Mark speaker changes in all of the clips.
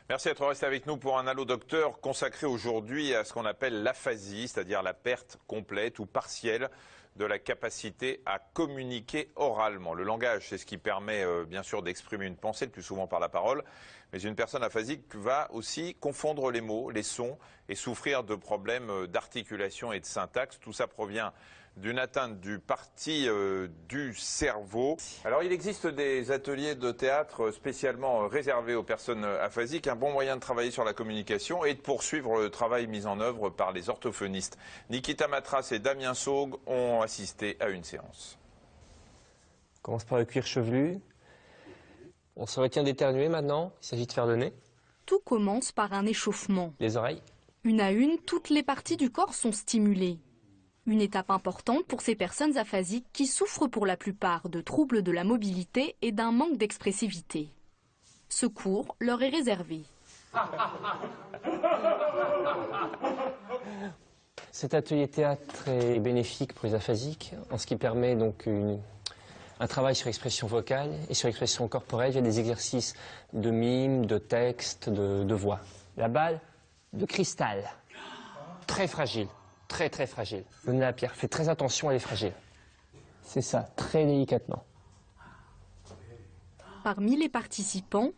Speaker 1: Merci d'être resté avec nous pour un Allo Docteur consacré aujourd'hui à ce qu'on appelle l'aphasie, c'est-à-dire la perte complète ou partielle de la capacité à communiquer oralement. Le langage, c'est ce qui permet bien sûr d'exprimer une pensée, le plus souvent par la parole, mais une personne aphasique va aussi confondre les mots, les sons et souffrir de problèmes d'articulation et de syntaxe. Tout ça provient d'une atteinte du parti du cerveau. Alors il existe des ateliers de théâtre spécialement réservés aux personnes aphasiques, un bon moyen de travailler sur la communication et de poursuivre le travail mis en œuvre par les orthophonistes. Nikita Matras et Damien Saugue ont assisté à une séance.
Speaker 2: On commence par le cuir chevelu. On se retient d'éternuer maintenant, il s'agit de faire le nez.
Speaker 3: Tout commence par un échauffement.
Speaker 2: Les oreilles.
Speaker 3: Une à une, toutes les parties du corps sont stimulées. Une étape importante pour ces personnes aphasiques qui souffrent pour la plupart de troubles de la mobilité et d'un manque d'expressivité. Ce cours leur est réservé.
Speaker 2: Cet atelier théâtre est bénéfique pour les aphasiques, en ce qui permet donc un travail sur l'expression vocale et sur l'expression corporelle. Il y a des exercices de mime, de texte, de voix. La balle de cristal, très fragile. Très très fragile. Le nez à pierre, faites très attention, elle est fragile. C'est ça, très délicatement.
Speaker 3: Parmi les participants,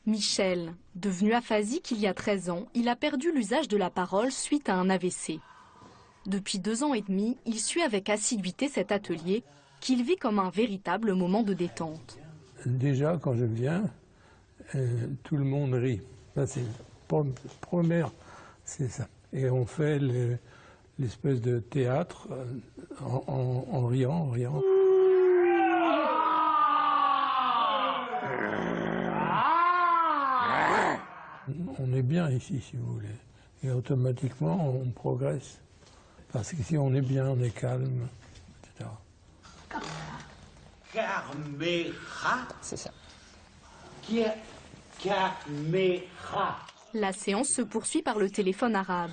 Speaker 3: Michel, devenu aphasique il y a 13 ans, il a perdu l'usage de la parole suite à un AVC. Depuis 2 ans et demi, il suit avec assiduité cet atelier qu'il vit comme un véritable moment de détente.
Speaker 4: Déjà, quand je viens, tout le monde rit. C'est première, c'est ça. Et on fait l'espèce de théâtre en riant, On est bien ici, si vous voulez. Et automatiquement, on progresse. Parce qu'ici, on est bien, on est calme, etc.
Speaker 2: C'est ça.
Speaker 3: La séance se poursuit par le téléphone arabe.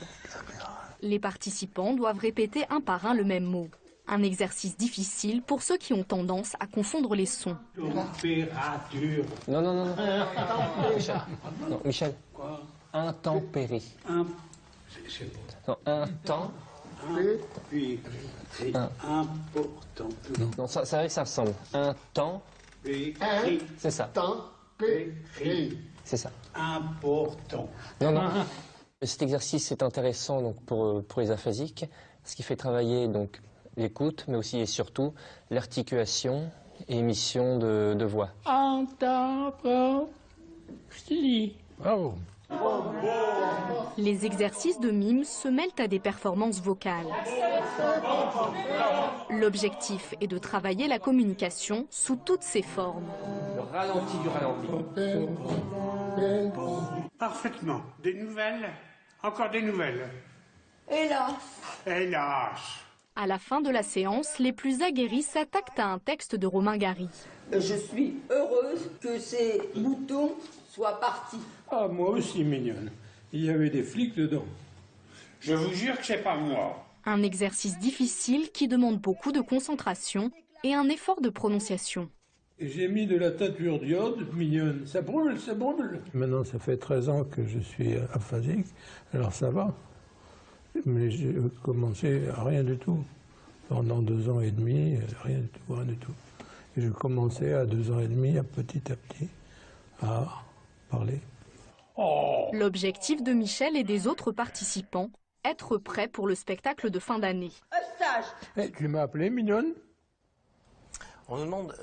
Speaker 3: Les participants doivent répéter un par un le même mot. Un exercice difficile pour ceux qui ont tendance à confondre les sons.
Speaker 2: Température. Non. Michel. Non, Michel. Quoi? Intempérie. Non, important. Non, ça vrai que ça ressemble. C'est ça. C'est ça.
Speaker 5: Important.
Speaker 2: Non. Cet exercice est intéressant donc, pour les aphasiques, ce qui fait travailler donc l'écoute, mais aussi et surtout l'articulation et émission de voix.
Speaker 4: Bravo.
Speaker 3: Les exercices de mime se mêlent à des performances vocales. L'objectif est de travailler la communication sous toutes ses formes.
Speaker 2: Le ralenti du ralenti.
Speaker 5: Parfaitement. Des nouvelles? Encore des nouvelles? Hélas.
Speaker 3: À la fin de la séance, les plus aguerris s'attaquent à un texte de Romain Gary.
Speaker 6: Je suis heureuse que ces boutons soient partis.
Speaker 4: Ah, moi aussi, mignonne. Il y avait des flics dedans.
Speaker 5: Je vous jure que c'est pas moi.
Speaker 3: Un exercice difficile qui demande beaucoup de concentration et un effort de prononciation.
Speaker 4: J'ai mis de la teinture d'iode, mignonne. Ça brûle. Maintenant, ça fait 13 ans que je suis aphasique, alors ça va. Mais j'ai commencé à rien du tout. Pendant 2 ans et demi, rien du tout. Et je commençais à 2 ans et demi, à petit à parler.
Speaker 3: L'objectif de Michel et des autres participants, être prêt pour le spectacle de fin d'année.
Speaker 6: Un stage.
Speaker 4: Tu m'as appelé, mignonne?
Speaker 2: On nous demande